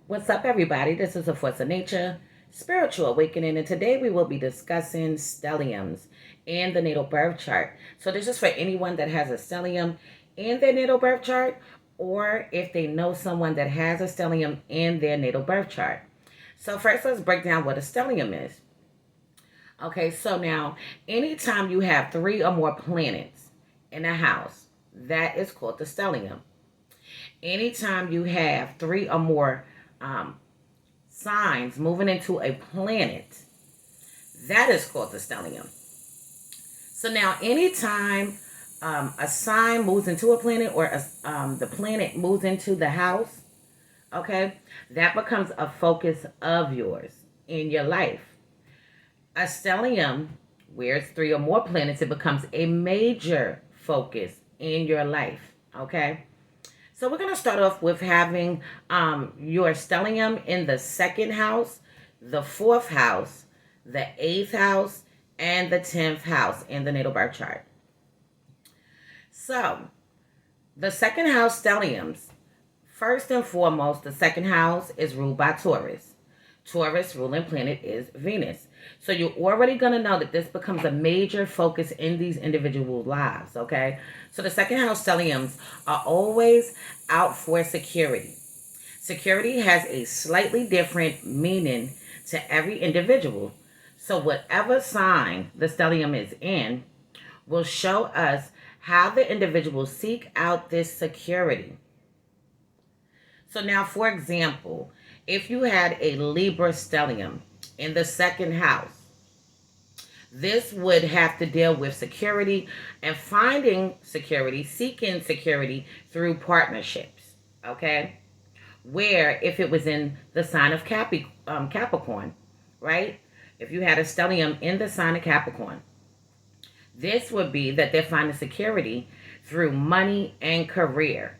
What's up, everybody? This is a Force of Nature Spiritual Awakening, and today we will be discussing stelliums and the natal birth chart. So, this is for anyone that has a stellium in their natal birth chart, or if they know someone that has a stellium in their natal birth chart. So, first, let's break down what a stellium is. Okay, so now, anytime you have three or more planets in a house, that is called the stellium. Anytime you have three or more um, signs moving into a planet, that is called the stellium. So now, anytime a sign moves into a planet, or the planet moves into the house, okay, that becomes a focus of yours in your life. A stellium, where it's three or more planets, it becomes a major focus in your life, okay? So we're going to start off with having your stellium in the second house, the fourth house, the eighth house, and the 10th house in the natal birth chart. So the second house stelliums, first and foremost, the second house is ruled by Taurus. Taurus ruling planet is Venus. So you're already going to know that this becomes a major focus in these individual lives, okay? So the second house stelliums are always out for security. Security has a slightly different meaning to every individual. So whatever sign the stellium is in will show us how the individual seek out this security. So now, for example, if you had a Libra stellium in the second house, this would have to deal with security and finding security, seeking security through partnerships, okay? Where if it was in the sign of Capricorn, right? If you had a stellium in the sign of Capricorn, this would be that they're finding security through money and career.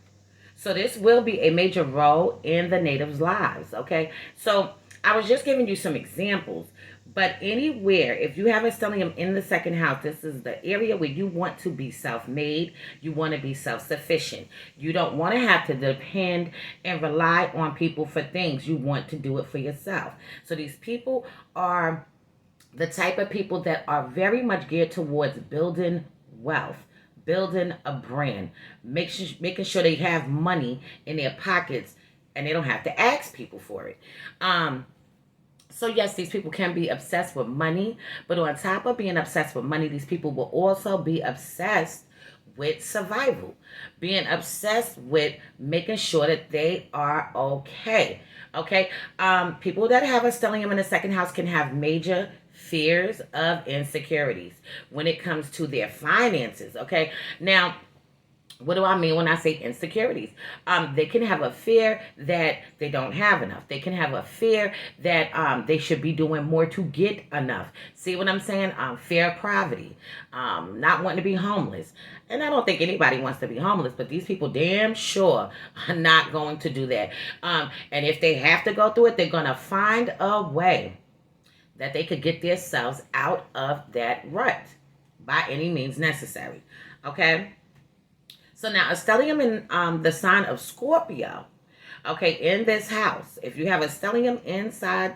So this will be a major role in the natives' lives, okay? So I was just giving you some examples, but anywhere, if you have a stellium in the second house, this is the area where you want to be self-made. You want to be self-sufficient. You don't want to have to depend and rely on people for things. You want to do it for yourself. So these people are the type of people that are very much geared towards building wealth, building a brand, making sure they have money in their pockets and they don't have to ask people for it. So yes, these people can be obsessed with money, but on top of being obsessed with money, these people will also be obsessed with survival, being obsessed with making sure that they are okay. Okay, people that have a stellium in the second house can have major fears of insecurities when it comes to their finances. Okay, now what do I mean when I say insecurities? They can have a fear that they don't have enough. They can have a fear that they should be doing more to get enough. See what I'm saying? Fear of poverty, not wanting to be homeless. And I don't think anybody wants to be homeless, but these people damn sure are not going to do that. And if they have to go through it, they're going to find a way that they could get themselves out of that rut by any means necessary. Okay? So now a stellium in the sign of Scorpio, okay, in this house, if you have a stellium inside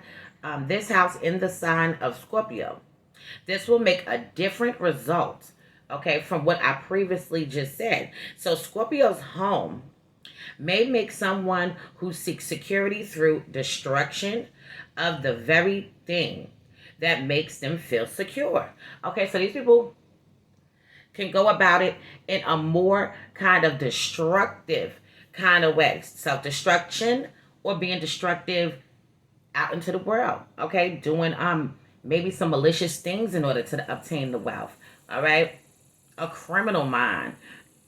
this house in the sign of Scorpio, this will make a different result, okay, from what I previously just said. So Scorpio's home may make someone who seeks security through destruction of the very thing that makes them feel secure. Okay, so these people can go about it in a more kind of destructive kind of way. Self-destruction or being destructive out into the world. Okay, doing maybe some malicious things in order to obtain the wealth. All right, a criminal mind,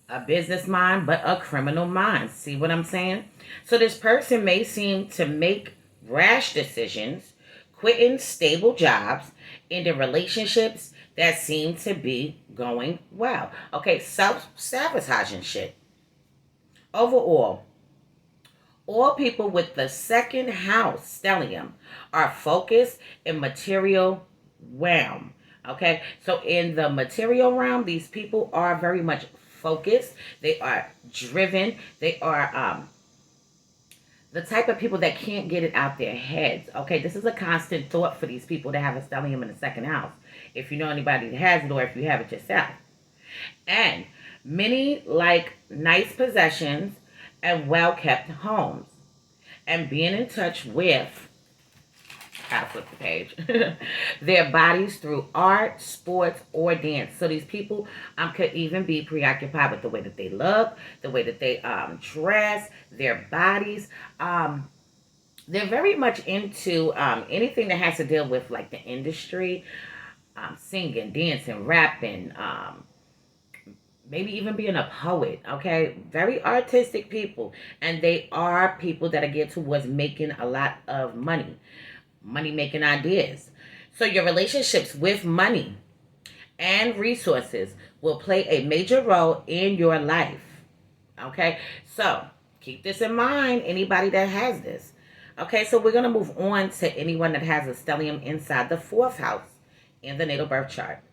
a business mind, but a criminal mind. See what I'm saying? So this person may seem to make rash decisions, quitting stable jobs, into relationships that seem to be going well. Okay, self-sabotaging shit. Overall, all people with the second house stellium are focused in material realm. Okay, so in the material realm, these people are very much focused. They are driven. the type of people that can't get it out their heads. Okay, this is a constant thought for these people that have a stellium in the second house. If you know anybody that has it, or if you have it yourself. And many like nice possessions and well-kept homes. And being in touch with, gotta flip the page, their bodies through art, sports, or dance. So these people could even be preoccupied with the way that they look, the way that they dress, their bodies. They're very much into anything that has to deal with like the industry, singing, dancing, rapping, maybe even being a poet. Okay, very artistic people, and they are people that are geared towards making a lot of money making ideas. So your relationships with money and resources will play a major role in your life. Okay, so keep this in mind, anybody that has this. Okay, so we're going to move on to anyone that has a stellium inside the fourth house in the natal birth chart.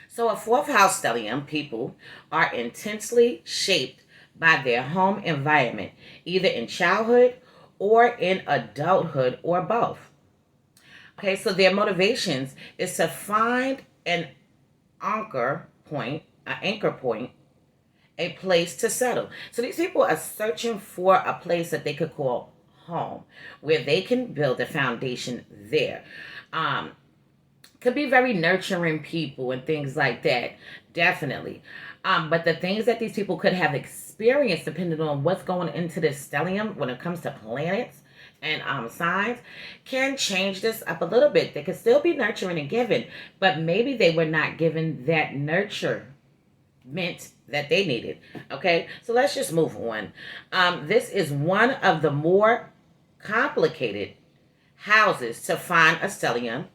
So a fourth house stellium people are intensely shaped by their home environment, either in childhood or in adulthood or both. Okay, so their motivations is to find an anchor point, a place to settle. So these people are searching for a place that they could call home, where they can build a foundation there. Could be very nurturing people and things like that, definitely. But the things that these people could have experienced, depending on what's going into this stellium when it comes to planets and signs, can change this up a little bit. They could still be nurturing and giving, but maybe they were not given that nurture meant that they needed. Okay, so let's just move on. This is one of the more complicated houses to find a stellium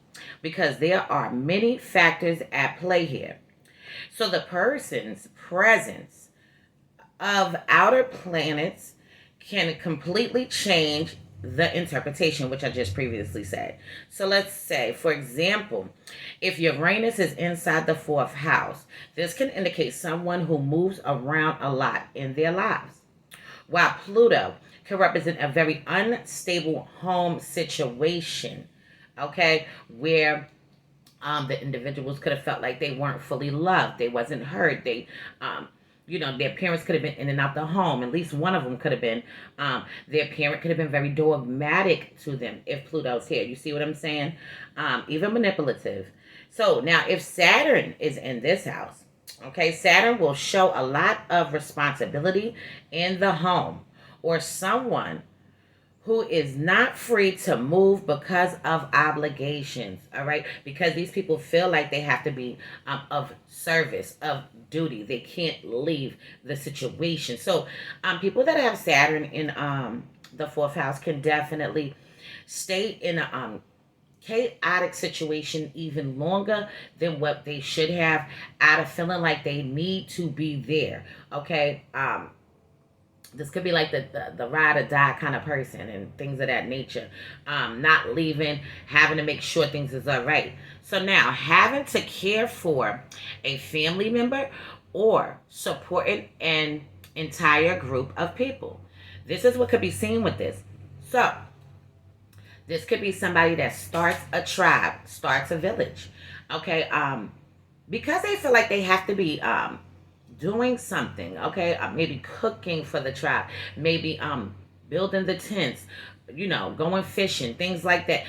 because there are many factors at play here. So the person's presence of outer planets can completely change the interpretation, which I just previously said. So let's say, for example, if Uranus is inside the fourth house, this can indicate someone who moves around a lot in their lives, while Pluto can represent a very unstable home situation, okay, where the individuals could have felt like they weren't fully loved, they wasn't heard, they their parents could have been in and out the home. At least one of them could have been. Their parent could have been very dogmatic to them if Pluto's here. You see what I'm saying? Even manipulative. So now if Saturn is in this house, okay, Saturn will show a lot of responsibility in the home, or someone who is not free to move because of obligations, all right? Because these people feel like they have to be of service, of duty. They can't leave the situation. So people that have Saturn in the fourth house can definitely stay in a chaotic situation even longer than what they should have, out of feeling like they need to be there, okay? This could be like the ride or die kind of person and things of that nature. Not leaving, having to make sure things is all right. So now, having to care for a family member or supporting an entire group of people. This is what could be seen with this. So, this could be somebody that starts a tribe, starts a village. Okay, because they feel like they have to be doing something, okay, maybe cooking for the tribe, maybe building the tents, going fishing, things like that,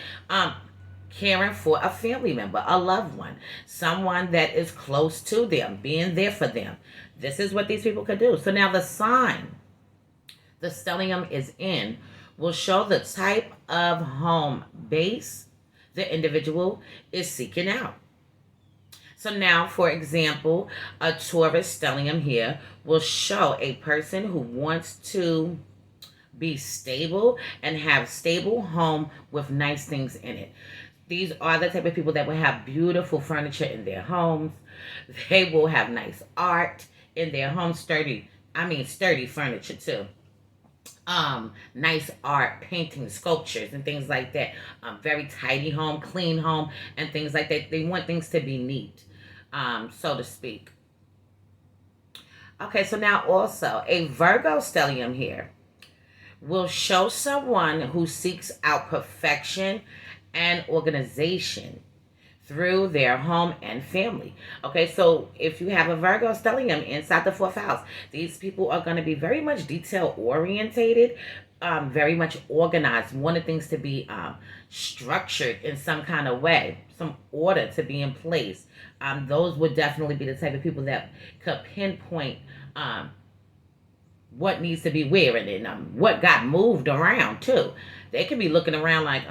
caring for a family member, a loved one, someone that is close to them, being there for them. This is what these people could do. So now the sign the stellium is in will show the type of home base the individual is seeking out. So now, for example, a Taurus stellium here will show a person who wants to be stable and have stable home with nice things in it. These are the type of people that will have beautiful furniture in their homes. They will have nice art in their home, sturdy furniture too. Nice art, painting, sculptures, and things like that. Very tidy home, clean home, and things like that. They want things to be neat, so to speak. Okay, so now also a Virgo stellium here will show someone who seeks out perfection and organization through their home and family. Okay, so if you have a Virgo stellium inside the fourth house, these people are going to be very much detail orientated, very much organized, wanting things to be structured in some kind of way, some order to be in place. Those would definitely be the type of people that could pinpoint what needs to be where, and what got moved around too. They could be looking around like,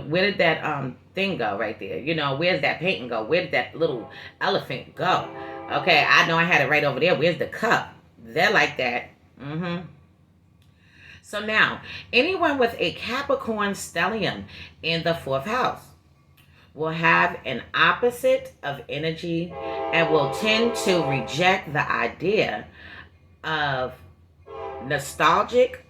where did that thing go right there? Where's that painting go? Where did that little elephant go? Okay, I know I had it right over there. Where's the cup? They're like that. So now, anyone with a Capricorn stellium in the fourth house will have an opposite of energy and will tend to reject the idea of nostalgic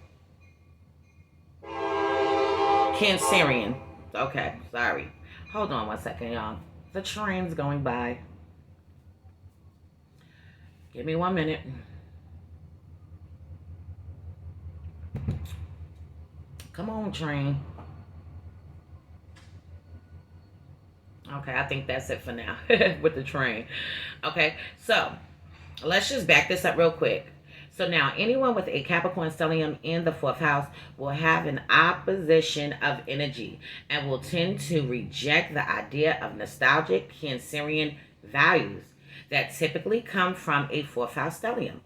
Cancerian. Okay, sorry. Hold on 1 second, y'all. The train's going by. Give me 1 minute. Come on, train. Okay, I think that's it for now with the train. Okay, so let's just back this up real quick. So now, anyone with a Capricorn stellium in the fourth house will have an opposition of energy and will tend to reject the idea of nostalgic Cancerian values that typically come from a fourth house stellium.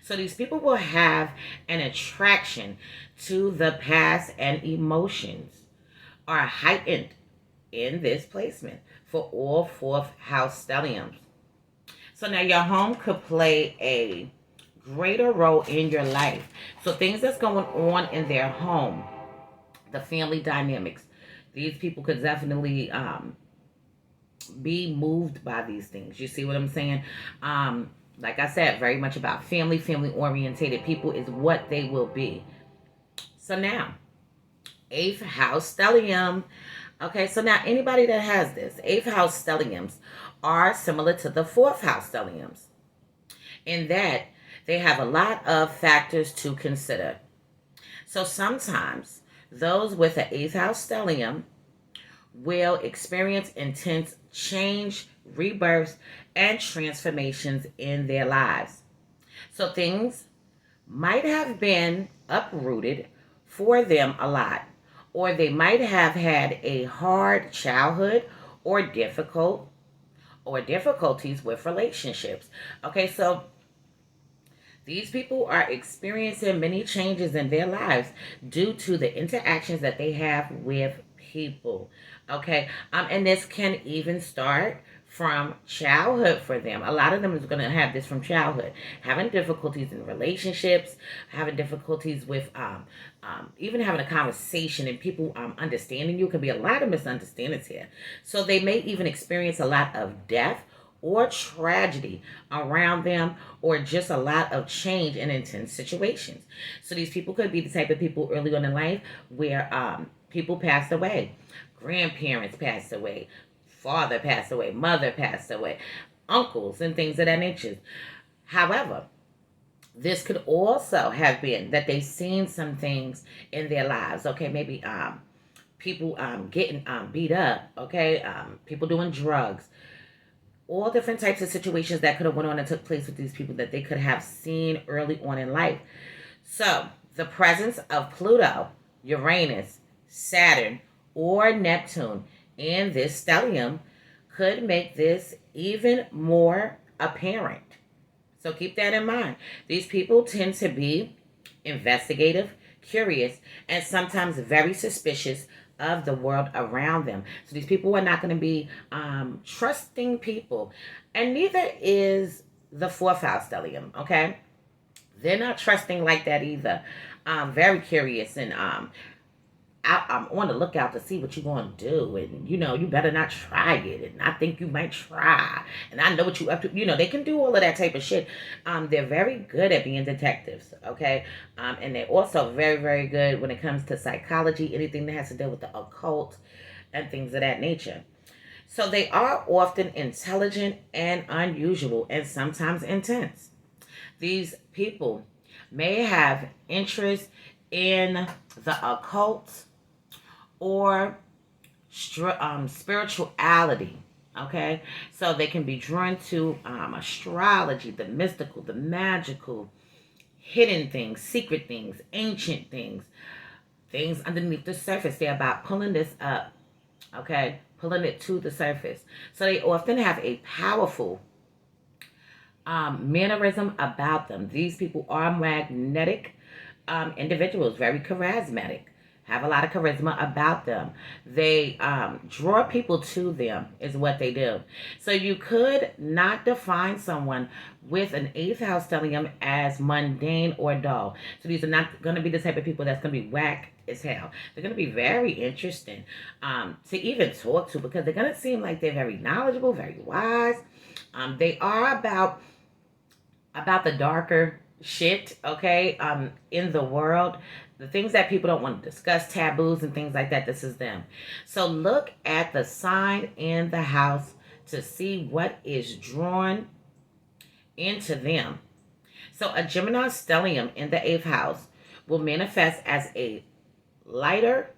So these people will have an attraction to the past, and emotions are heightened in this placement for all fourth house stelliums. So now your home could play a greater role in your life. So things that's going on in their home, the family dynamics, these people could definitely be moved by these things. You see what I'm saying? Like I said, very much about family orientated people is what they will be. So now, 8th house stellium. Okay, so now anybody that has this, 8th house stelliums are similar to the 4th house stelliums in that they have a lot of factors to consider. So sometimes those with an 8th house stellium will experience intense change, rebirths, and transformations in their lives. So things might have been uprooted for them a lot, or they might have had a hard childhood or difficulties with relationships. Okay, so these people are experiencing many changes in their lives due to the interactions that they have with people. Okay, and this can even start from childhood for them. A lot of them is going to have this from childhood, having difficulties in relationships, having difficulties with even having a conversation and people understanding you. Can be a lot of misunderstandings here. So they may even experience a lot of death or tragedy around them, or just a lot of change in intense situations. So these people could be the type of people early on in life where people passed away, grandparents passed away, father passed away, mother passed away, uncles, and things of that nature. However, this could also have been that they've seen some things in their lives. Okay, maybe people getting beat up. Okay, people doing drugs. All different types of situations that could have went on and took place with these people that they could have seen early on in life. So the presence of Pluto, Uranus, Saturn, or Neptune in this stellium could make this even more apparent. So keep that in mind. These people tend to be investigative, curious, and sometimes very suspicious of the world around them. So these people are not going to be trusting people. And neither is the 4th house stellium, okay? They're not trusting like that either. Very curious, and I'm on the lookout to see what you're going to do. And, you better not try it. And I think you might try. And I know what you up to. They can do all of that type of shit. They're very good at being detectives, okay? And they're also very, very good when it comes to psychology, anything that has to do with the occult and things of that nature. So they are often intelligent and unusual and sometimes intense. These people may have interest in the occult or spirituality. Okay, so they can be drawn to astrology, the mystical, the magical, hidden things, secret things, ancient things, things underneath the surface. They're about pulling this up, okay, pulling it to the surface. So they often have a powerful mannerism about them. These people are magnetic individuals, very charismatic, have a lot of charisma about them. They draw people to them, is what they do. So you could not define someone with an eighth house stellium as mundane or dull. So these are not going to be the type of people that's going to be whack as hell. They're going to be very interesting to even talk to, because they're going to seem like they're very knowledgeable, very wise. They are about the darker shit, okay, in the world, the things that people don't want to discuss, taboos and things like that. This is them. So look at the sign in the house to see what is drawn into them. So a Gemini stellium in the 8th house will manifest as a lighter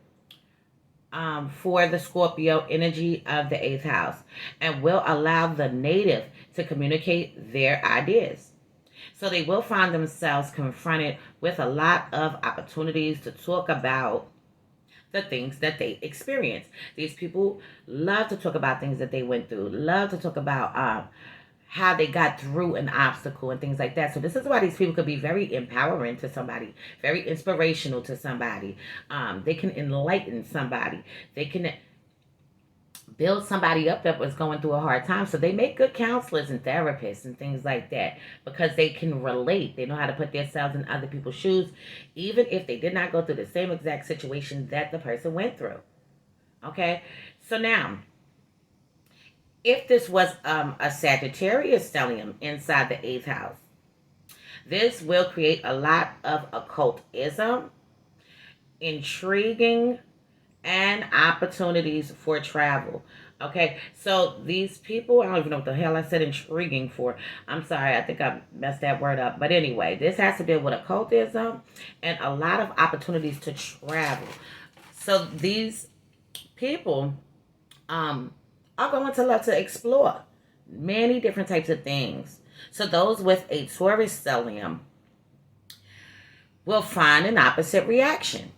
for the Scorpio energy of the 8th house, and will allow the native to communicate their ideas. So they will find themselves confronted with a lot of opportunities to talk about the things that they experience. These people love to talk about things that they went through, love to talk about how they got through an obstacle and things like that. So this is why these people could be very empowering to somebody, very inspirational to somebody. They can enlighten somebody. They can build somebody up that was going through a hard time. So they make good counselors and therapists and things like that, because they can relate. They know how to put themselves in other people's shoes, even if they did not go through the same exact situation that the person went through. Okay, so now, if this was a Sagittarius stellium inside the 8th house, this will create a lot of occultism, intriguing, and opportunities for travel. Okay, so these people, I don't even know what the hell I said intriguing for. I'm sorry, I think I messed that word up. But anyway, this has to do with occultism and a lot of opportunities to travel. So these people are going to love to explore many different types of things. So those with a Taurus stellium will find an opposite reaction.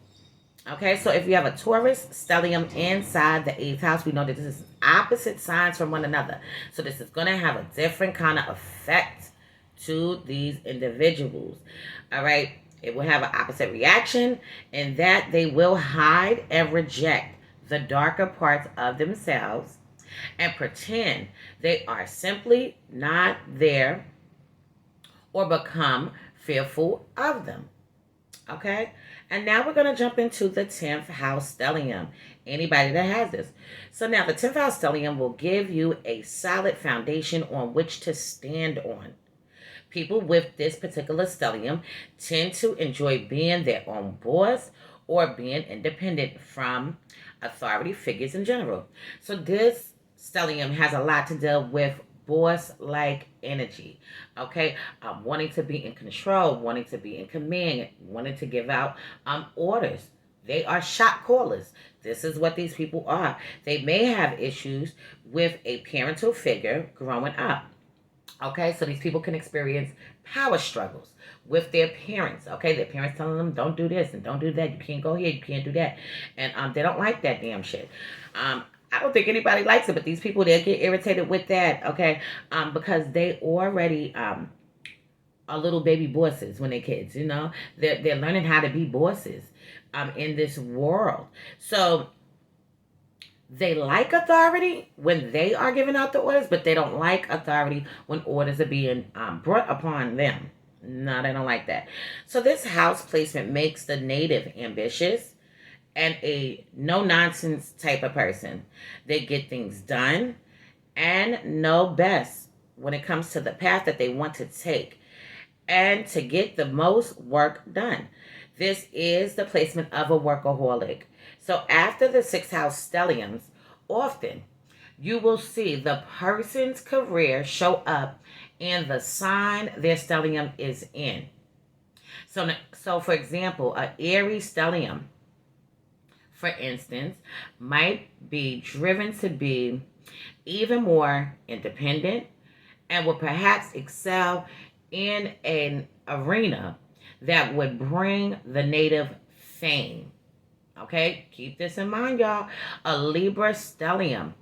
Okay, so if you have a Taurus stellium inside the 8th house, we know that this is opposite signs from one another. So this is going to have a different kind of effect to these individuals. All right, it will have an opposite reaction in that they will hide and reject the darker parts of themselves and pretend they are simply not there, or become fearful of them. Okay, and now we're going to jump into the 10th house stellium. Anybody that has this. So now the 10th house stellium will give you a solid foundation on which to stand on. People with this particular stellium tend to enjoy being their own boss or being independent from authority figures in general. So this stellium has a lot to do with boss-like energy, okay? Wanting to be in control, wanting to be in command, wanting to give out orders. They are shot callers. This is what these people are. They may have issues with a parental figure growing up. Okay, so these people can experience power struggles with their parents. Okay, their parents telling them, don't do this and don't do that. You can't go here, you can't do that. And they don't like that damn shit. I don't think anybody likes it, but these people, they'll get irritated with that, okay? Because they already are little baby bosses when they're kids, you know? They're learning how to be bosses in this world. So they like authority when they are giving out the orders, but they don't like authority when orders are being brought upon them. No, they don't like that. So this house placement makes the native ambitious and a no-nonsense type of person. They get things done and know best when it comes to the path that they want to take and to get the most work done. This is the placement of a workaholic. So after the 6th house stelliums, often you will see the person's career show up in the sign their stellium is in. So for example, a Aries stellium, for instance, might be driven to be even more independent and will perhaps excel in an arena that would bring the native fame. Okay, keep this in mind, y'all. A Libra stellium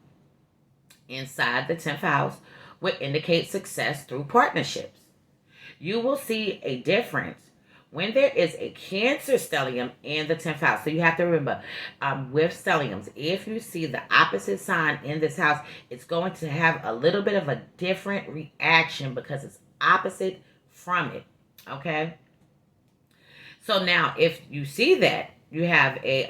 inside the 10th house would indicate success through partnerships. You will see a difference when there is a Cancer stellium in the 10th house. So you have to remember, with stelliums, if you see the opposite sign in this house, it's going to have a little bit of a different reaction because it's opposite from it. Okay? So now, if you see that you have a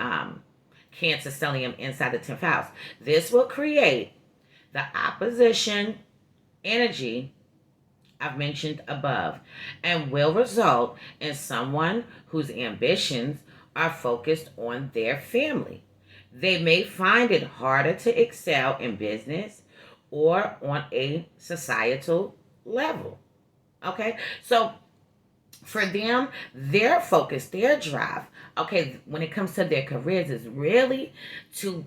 Cancer stellium inside the 10th house, this will create the opposition energy I've mentioned above and will result in someone whose ambitions are focused on their family. They may find it harder to excel in business or on a societal level. Okay, so for them, their focus, their drive, okay, when it comes to their careers, is really to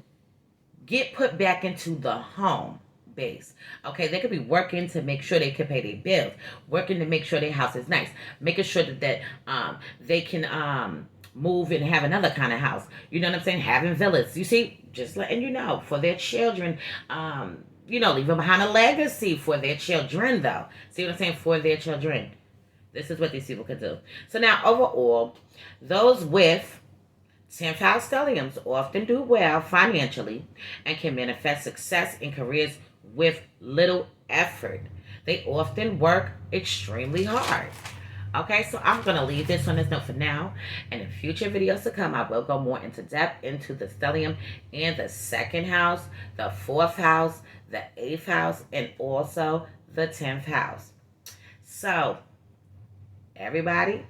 get put back into the home base. Okay, they could be working to make sure they can pay their bills, working to make sure their house is nice, making sure that they can move and have another kind of house. You know what I'm saying? Having villas. You see, just letting you know for their children. Leaving behind a legacy for their children, though. See what I'm saying? For their children. This is what these people could do. So now, overall, those with 10th house stelliums often do well financially and can manifest success in careers with little effort. They often work extremely hard. Okay, so I'm going to leave this on this note for now. And in future videos to come, I will go more into depth into the stellium in the 2nd house, the 4th house, the 8th house, and also the 10th house. So, everybody,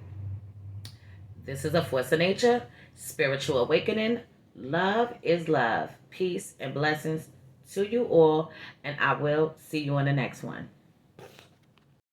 this is a Force of Nature Spiritual Awakening. Love is love. Peace and blessings to you all. And I will see you on the next one.